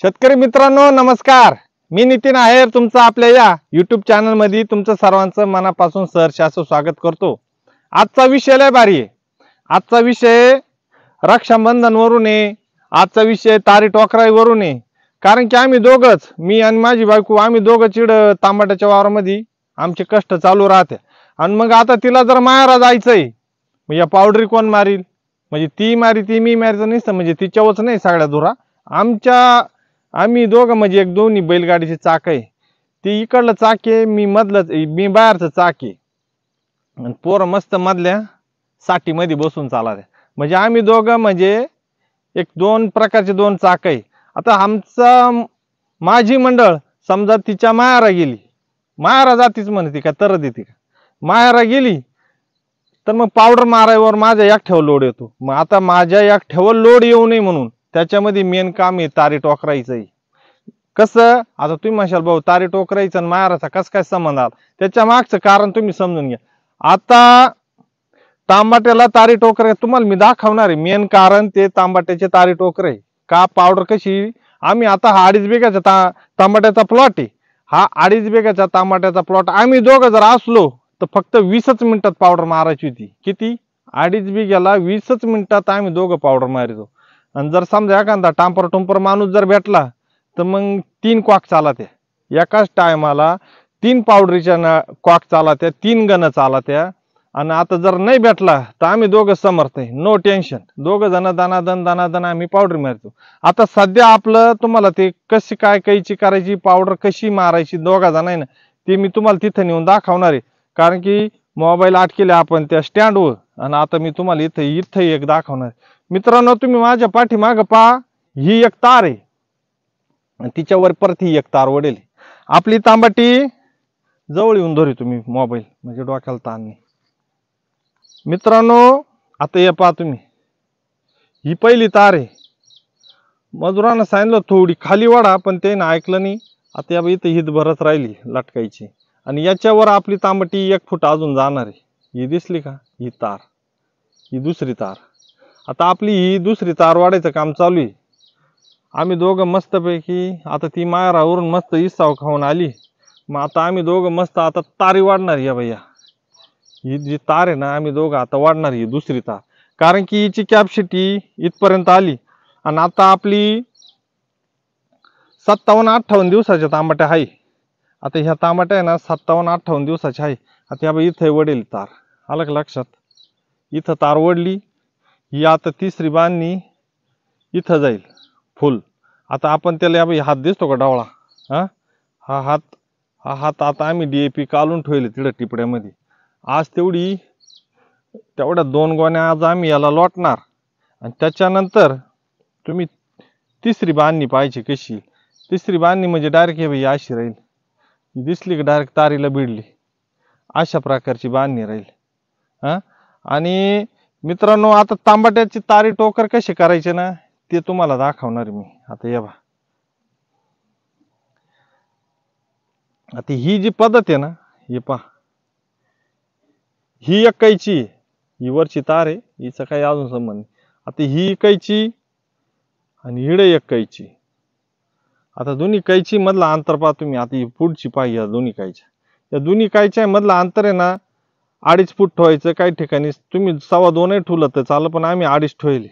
शेतकरी मित्रांनो नमस्कार. मी नितीन आहेर तुमचं आपल्या या YouTube चॅनल मध्ये तुमचं सर्वांचं मनापासून सहर्ष असं स्वागत करतो. आजचा विषय लय भारी आहे. आजचा विषय रक्षाबंधन वरून आहे. आजचा विषय तारी टोकराई वरून आहे. कारण की आम्ही दोघच, मी आणि माझी बायको, आम्ही दोघं चिड तांबट्याच्या वावरामध्ये आमचे कष्ट चालू राहते. आणि मग आता तिला जर माहेरा जायचंय मग या पावडरी कोण मारील? म्हणजे ती मारी ती मी मारायचं नाही, म्हणजे तिच्यावरच नाही सगळ्या धुरा आम्ही दोघं, म्हणजे एक दोन्ही बैलगाडीचे चाक आहे. ती इकडलं चाक आहे, मी बाहेरचं चाक आहे. आणि पोरं मस्त मधल्या साठीमध्ये बसून चालत. म्हणजे आम्ही दोघं म्हणजे एक दोन प्रकारचे दोन चाक आहे. आता माझी मंडळ समजा तिच्या माहेरा गेली, माहेरा जातीच म्हणते का तर देते का, माहेरा गेली तर मग पावडर मारायवर माझ्या एकट्यावर लोड येतो. मग आता माझ्या एकट्यावर लोड येऊ नये म्हणून त्याच्यामध्ये मेन काम आहे तारी टोकरायचं. कसं आता तुम्ही म्हणशाल भाऊ तारी टोकरायचं आणि माहेराचा कस काय संबंध आला? त्याच्या मागचं कारण तुम्ही समजून घ्या. आता तांबाट्याला तारी टोकर तुम्हाला मी दाखवणार आहे. मेन कारण ते तांबाट्याचे तारी टोकर आहे का. पावडर कशी, आम्ही आता हा 2.5 बिघाचा तांबाट्याचा प्लॉट आहे. हा 2.5 बिघाचा तांबाट्याचा प्लॉट आम्ही दोघं जर असलो तर फक्त 20च मिनिटात पावडर मारायची होती. किती? 2.5 बिघ्याला 20च मिनिटात आम्ही दोघं पावडर मारितो. आणि जर समजा एखादा टांपर टुंपर माणूस जर भेटला तर मग 3 क्वाक चालत आहे. एकाच टायमाला 3 पावडरीच्या क्वाक चालत आहे, 3 गण चालत आहे. आणि आता जर नाही भेटला तर आम्ही दोघं समर्थ आहे, नो टेन्शन. दोघं जण दानादन आम्ही पावडर मारतो. आता सध्या आपलं तुम्हाला ते कशी काय कैची करायची, पावडर कशी मारायची दोघा जण आहे ना, ते मी तुम्हाला तिथं नेऊन दाखवणार आहे. कारण की मोबाईल अटकेले आपण त्या स्टँडवर, आणि आता मी तुम्हाला इथं एक दाखवणार आहे. मित्रांनो तुम्ही माझ्या पाठीमागं पहा, ही एक तार आहे आणि तिच्यावर परत ही एक तार वडेल. आपली तांबाटी जवळ येऊन धरू तुम्ही मोबाईल, म्हणजे डोक्याला ताण नाही. मित्रांनो आता हे पहा तुम्ही, ही पहिली तार आहे. मजुरांना सांगितलं थोडी खाली वाढा, पण ते ना ऐकलं नाही. आता या इथं हित भरत राहिली लटकायची, आणि याच्यावर आपली तांबटी 1 फूट अजून जाणार आहे. ही दिसली का? ही तार, ही दुसरी तार. आता आपली ही दुसरी तार वाढायचं काम चालू आहे. आम्ही दोघं मस्तपैकी, आता ती माहेरावरून मस्त इसाव खाऊन आली. मग आता आम्ही दोघं मस्त आता तारी वाढणार या भैया. ही जी तार आहे ना, आम्ही दोघं आता वाढणार ही दुसरी तार. कारण की हिची कॅपॅसिटी इथपर्यंत आली. आणि आता आपली 57-58 दिवसाच्या तांबट्या आहे. आता ह्या तांबट्या आहे ना 57-58 दिवसाच्या आहे. आता या इथं वडेल तार, आलं का लक्षात? इथं तार वडली. ही आता तिसरी बांधणी इथं जाईल फुल. आता आपण त्याला या हात दिसतो का डावळा, हा हात आता आम्ही DAP काढून ठेवले तिकडे टिपड्यामध्ये. आज तेवढ्या 2 गोण्या आज आम्ही याला लोटणार. आणि त्याच्यानंतर तुम्ही तिसरी बांधणी पाहिजे कशी. तिसरी बांधणी म्हणजे डायरेक्ट हे भैया अशी राहील, दिसली का डायरेक्ट तारीला भिडली, अशा प्रकारची बांधणी राहील. आणि मित्रांनो आता तांबट्याची तारी टोकर कशी करायचे ना, ते तुम्हाला दाखवणार मी. आता या बा, आता ही जी पद्धत आहे ना, हे पहा, ही एक कैची, ही वरची तार आहे, हिचा काही अजून संबंध नाही. आता ही कैची आणि हिडे एक कैची. आता दोन्ही कैची मधला अंतर पहा तुम्ही. आता ही पुढची पाहिजे या दोन्ही कैच्या, या दोन्ही कैच्या मधला अंतर आहे ना 2.5 फूट ठेवायचं. काही ठिकाणी तुम्ही 2.25 ठेवलं तर चालं, पण आम्ही 2.5 ठेवले.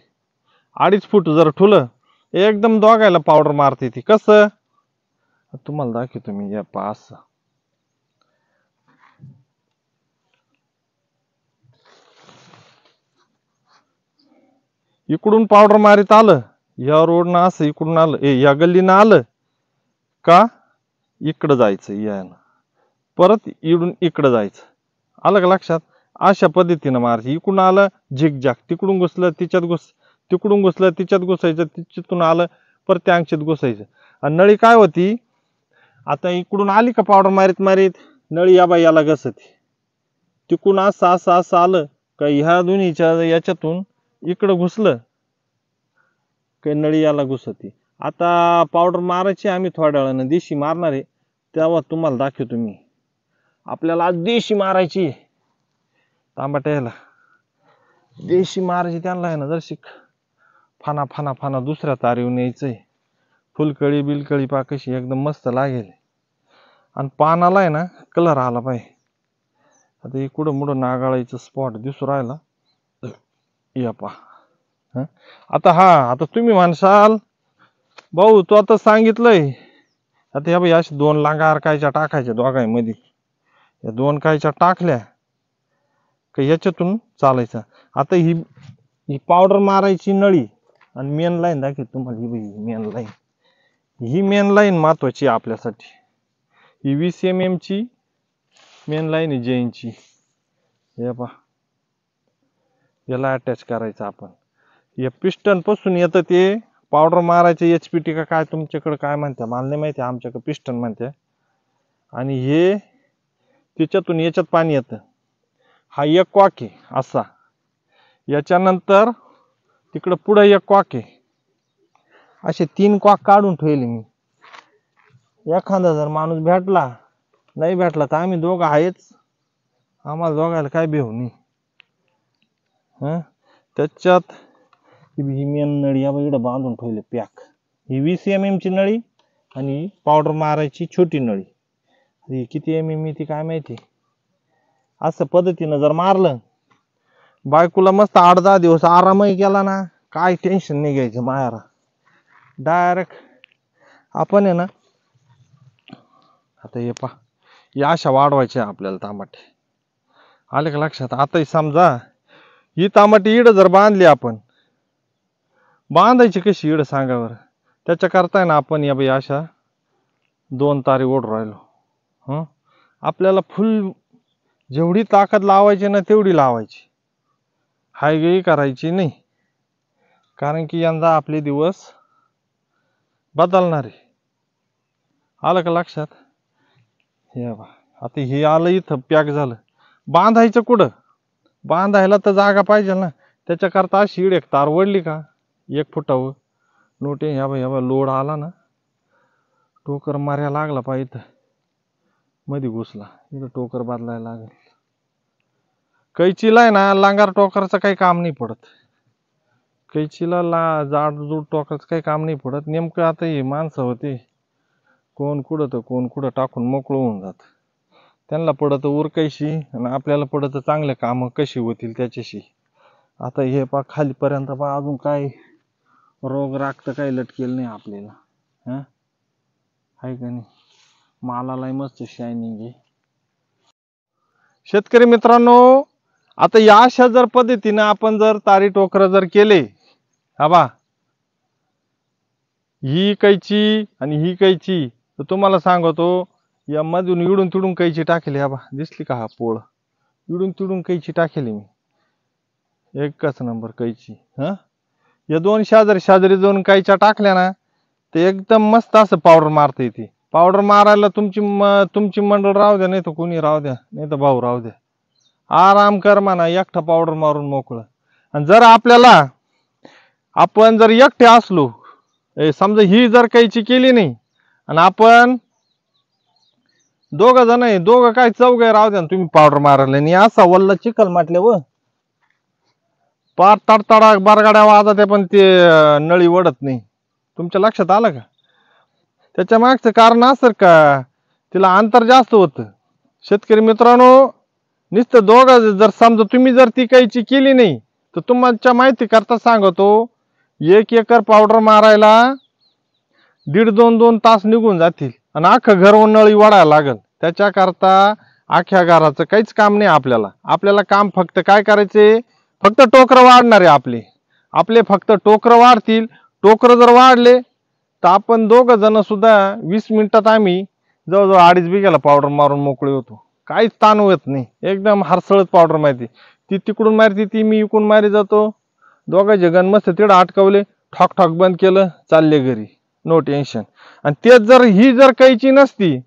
2.5 फूट जर ठेवलं एकदम दोघायला पावडर मारते ती. कसं तुम्हाला दाखवतो मी, या पास इकडून पावडर मारित आलं, या रोडनं असं इकडून आलं, या गल्लीनं आलं का इकडं जायचं, यानं परत इकडून इकडं जायचं. आलं का लक्षात? अशा पद्धतीनं मारायची. इकडून आलं झिकझॅक, तिकडून घुसलं तिच्यात तिकडून घुसलं तिच्यात घुसायचं, तिच्यातून आलं परत त्या अंगशीत घुसायचं. आणि नळी काय होती, आता इकडून आली का पावडर मारीत नळी या बाई याला घसती. तिकडून असं आलं का ह्या दोन्हीच्या याच्यातून इकडं घुसलं काही नळी याला घुसती. आता पावडर मारायची आम्ही थोड्या वेळानं देशी मारणार आहे, तेव्हा तुम्हाला दाखवतो मी. आपल्याला आज देशी मारायची तांबट्याला, देशी मारायची. त्यांना आहे ना जर शिक फाना दुसऱ्या तारीवर न्यायचंय. फुलकळी बिलकळी पा कशी एकदम मस्त लागेल. आणि पानाला आहे ना कलर आला पाहिजे. आता हे कुठं मुठं नागाळायचं स्पॉट दिसू राहिला. या पा आता तुम्ही म्हणसाल भाऊ तू आता सांगितलंय, आता या बाई अशा 2 लांगार कायच्या टाकायच्या दोघांमध्ये. या 2 कायच्या टाकल्या का याच्यातून चालायचं. आता ही पावडर मारायची नळी आणि मेन लाईन दाखव तुम्हाला. ही मेन लाईन, ही मेन लाईन महत्वाची आहे आपल्यासाठी. ही 20 mm ची मेन लाईन आहे जैनची. हे पहा याला अटॅच करायचं आपण. या पिस्टन पासून येतं ते पावडर मारायचं HPT का काय तुमच्याकडे काय म्हणते मला नाही माहिती, आमच्याकडे पिस्टन म्हणते. आणि हे त्याच्यातून याच्यात पाणी येतं. हा एक कॉक आहे असा. याच्यानंतर तिकडं पुढे एक कॉक आहे. असे 3 कॉक काढून ठेवले मी. एखादा जर माणूस भेटला, नाही भेटला तर आम्ही दोघं आहेच, आम्हाला दोघायला काय भेऊ नाही. त्याच्यात ही मेन नळी इकडे बांधून ठेवले पॅक. ही 20 mm ची नळी आणि पावडर मारायची छोटी नळी. ही किती mm ती काय माहिती. असं पद्धतीनं जर मारलं, बायकोला मस्त 8-10 दिवस आरामही केला ना, काय टेन्शन नाही घ्यायचं मायारा. डायरेक्ट आपण आहे ना, आता हे पा या अशा वाढवायच्या आपल्याला टमाटे. आले का लक्षात. आता समजा ही टमाटे इड जर बांधली आपण, बांधायची कशी इड सांगा बरं. त्याच्या करताय ना आपण या बाई अशा 2 तारी ओढ राहिलो. आपल्याला फुल जेवढी ताकद लावायची ना तेवढी लावायची, हायगेही करायची नाही. कारण की यंदा आपले दिवस बदलणार आहे. आलं का लक्षात. हे बा आता हे आलं इथं पॅक झालं. बांधायचं कुठं, बांधायला तर जागा पाहिजे ना. त्याच्याकरता अशी इड एक तार वडली का 1 फुटावर नोटे. ह्या बा लोड आला ना, टोकर मार्या लागला पाहिजे मध्ये घुसला, इथं टोकर बदलायला लागेल. कैचीला आहे ना लांगार टोकरचं काही काम नाही पडत. कैचीला जाडजूड टोकरचं काही काम नाही पडत. नेमकं आता हे माणसं होते, कोण कुठं तर कोण कुठं टाकून मोकळं होऊन जात. त्यांना पडत उरकायशी आणि आपल्याला पडत चांगले काम कशी होतील त्याच्याशी. आता हे पा खालीपर्यंत पा अजून काय रोग राखत काही लटकेल नाही आपल्याला. आहे का नाही. मालाला मस्त शायनिंग आहे. शेतकरी मित्रांनो, आता या अशा जर पद्धतीने आपण जर तारी टोकर जर केले, हा बा ही कैची आणि ही कैची, तर तुम्हाला सांगतो या मधून इडून तिडून कैची टाकली. हा बा दिसली का, हा पोळ इडून तिडून कैची टाकली मी. एकच नंबर कैची. या 2 शेजारी 2 कैच्या टाकल्या ना, ते एकदम मस्त असं पावडर मारता येते. पावडर मारायला तुमची मंडळ राहू द्या, नाही तर कोणी राहू द्या, नाही तर भाऊ राहू द्या, आराम कर म्हणा, एकटा पावडर मारून मोकळं. आणि जर आपण जर एकटे असलो, समजा ही जर कैची केली नाही आणि आपण 2 जण आहे, 2 काय 4 राहू द्या, तुम्ही पावडर मारायला नाही असा वल्ला चिखल म्हटले व पार तडतडा बरगाड्या वाजत, पण ते नळी वडत नाही. तुमच्या लक्षात आलं का. त्याच्या मागचं कारण असं का, तिला अंतर जास्त होतं. शेतकरी मित्रांनो, नुसतं 2 जर समजा तुम्ही जर ती कैची केली नाही, तर तुमच्या माहिती करता सांगतो 1 एकर पावडर मारायला 1.5-2 तास निघून जातील आणि अख्खं घर नळी वाढायला लागल. त्याच्याकरता अख्ख्या घराचं काहीच काम नाही आपल्याला काम फक्त काय करायचे, फक्त टोकर वाढणार आहे आपले फक्त टोकर वाढतील. टोकर जर वाढले तर आपण 2 जण सुद्धा 20 मिनिटात आम्ही जवळजवळ 2.5 बिघ्याला पावडर मारून मोकळे होतो. काहीच ताण होत नाही, एकदम हरसळत पावडर मारती. ती तिकडून मारती, ती मी इकडून मारी जातो. 2 गण मस्त तिकडं अटकवले, ठॉक ठॉक बंद केलं, चालले घरी, नो टेन्शन. आणि तेच जर ही जर कैची नसती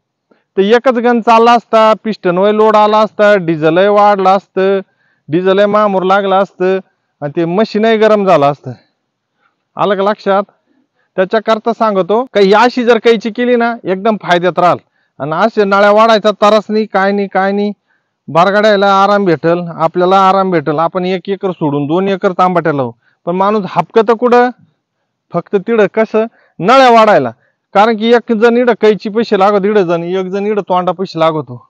तर एकच गण चालला असता, पिस्टन वय लोड आला असता, डिझेलही वाढला असतं, डिझेलही मामूर लागला असतं आणि ते मशीनही गरम झालं असतं. आलं का लक्षात. त्याच्याकरता सांगतो काही अशी जर कैची केली ना, एकदम फायद्यात राहाल. आणि असे नळ्या वाढायचा त्रास नाही, काय नाही. बारगाड्याला आराम भेटल, आपल्याला आराम भेटल. आपण 1 एकर सोडून 2 एकर तांबाट्या लावू, पण माणूस हापकत कुठं, फक्त तिडं कसं नळ्या वाढायला. कारण की एक जण इडं कैची पैसे लागत इडं जण, एक जण इडं तोंडा पैसे लागतो,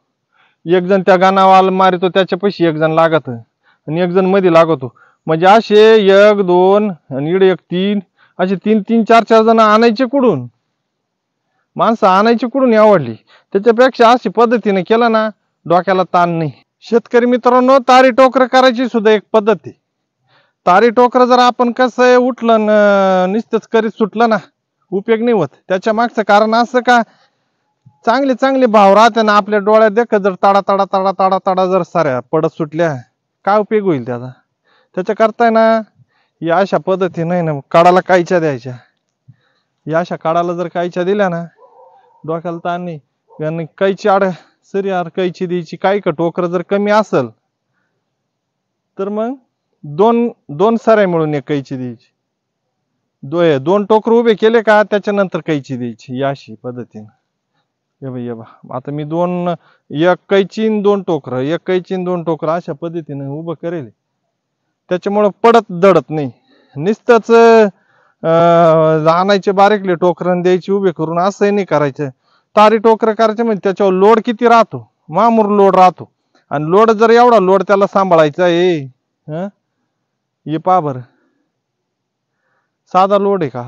एक जण त्या गाणावाला मारितो त्याच्या पैसे एक जण लागत आणि एक जण मध्ये लागतो. म्हणजे असे 1 2 आणि इडे 1 3 असे 3 3 4 4 जण आणायचे कुठून, माणसं आणायची कुठून आवडली. त्याच्यापेक्षा अशी पद्धतीने केलं ना डोक्याला ताण नाही. शेतकरी मित्रांनो, तारी टोकर करायची सुद्धा एक पद्धत आहे. तारी टोकर जर आपण कसं उठलं नुसतंच करीत सुटलं ना उपयोग नाही होत. त्याच्या मागचं कारण असं का, चांगले चांगले भाव राहते ना आपल्या डोळ्यात देखत जर ताडा ताडा ताडा ताडा ताडा जर साऱ्या पडत सुटल्या काय उपयोग होईल त्याचा. त्याच्या करताय ना या अशा पद्धतीने ना काढाला कायच्या द्यायच्या, या अशा काढाला जर कायच्या दिल्या ना डोक्याला ताण नाही. आणि कैची आड सरी यार कैची द्यायची. काही का टोकर जर कमी असेल तर मग दोन साऱ्या मिळून एक कैची द्यायची. दोन टोकर उभे केले का त्याच्यानंतर कैची द्यायची. या अशी पद्धतीने ये बा आता मी एक कैची 2 टोकर, एक कैची 2 टोकर अशा पद्धतीने उभं करेल. त्याच्यामुळं पडत दडत नाही. नुसतंच आणायचे बारीकले टोकरं द्यायची उभे करून असंही नाही करायचं. तारी टोकर करायचे म्हणजे त्याच्यावर लोड किती राहतो, मामूर लोड राहतो. आणि लोड जर एवढा लोड त्याला सांभाळायचा आहे, हे पहा बरं साधा लोड आहे का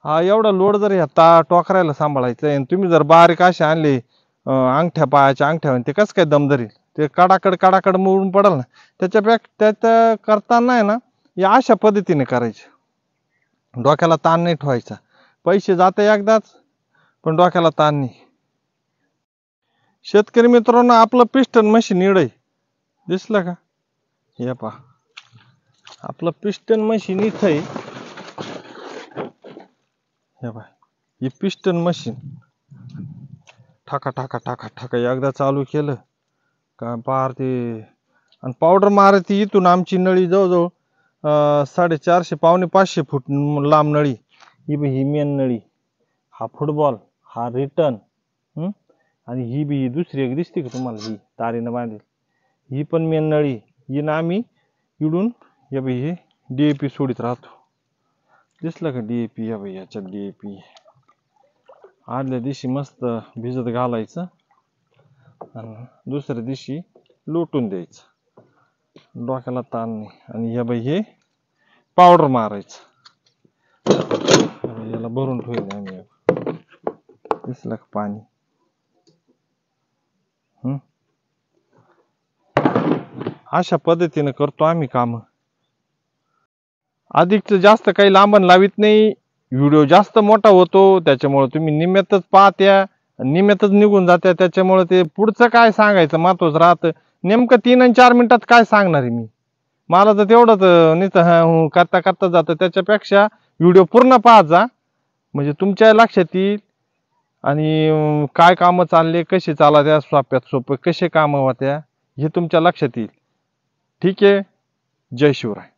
हा एवढा लोड जर ह्या टोकरायला सांभाळायचा आहे. तुम्ही जर बारीक असे आणले अंगठ्या पायाच्या अंगठ्या ते कसं काय दम धरील, ते काडाकड मोडून पडल ना. त्याच्या करताना आहे ना या अशा पद्धतीने करायचे. डोक्याला ताण नाही ठेवायचा. पैसे जाते एकदाच पण डोक्याला ताण नाही. शेतकरी मित्रांनो, आपलं पिस्टन मशीन इड आहे, दिसलं का, हे पहा आपलं पिस्टन मशीन इथं आहे. हे पहा हे पिस्टन मशीन ठाका ठाका ठाका ठाका एकदा चालू केलं का पार ते. आणि पावडर मारायची इथून आमची नळी जवळजवळ 450 पावणे 500 फूट लांब नळी. ही मेन नळी, हा फुटबॉल, हा रिटर्न, आणि ही बी ही दुसरी एक दिसते का तुम्हाला, ही तारीनं बांधेल, ही पण मेन नळी. ही ना आम्ही इडून हे DAP सोडित राहतो. दिसलं का DAP, या बाई याच्यात DAP आदल्या दिवशी मस्त भिजत घालायचं आणि दुसऱ्या दिवशी लोटून द्यायचं. डोक्याला ताण नाही. आणि या बाई हे पावडर मारायचं. याला भरून ठेवले आम्ही, दिसलं का पाणी. अशा पद्धतीने करतो आम्ही काम. अधिक जास्त काही लांबण लावित नाही. व्हिडिओ जास्त मोठा होतो त्याच्यामुळे तुम्ही निम्यातच पाहत्या, निम्यातच निघून जात्या. त्याच्यामुळे ते पुढचं काय सांगायचं महत्वाचं राहतं. नेमकं 3 आणि 4 मिनिटात काय सांगणार आहे मी, मला तर तेवढंच नुसतं करता करता जातं. त्याच्यापेक्षा व्हिडिओ पूर्ण पाहायचा म्हणजे तुमच्या लक्षात येईल. आणि काय कामं चालले, कसे चालत्या, सोप्यात सोपे कसे कामं होत्या हे तुमच्या लक्षात येईल. ठीक आहे. जय शिवराय.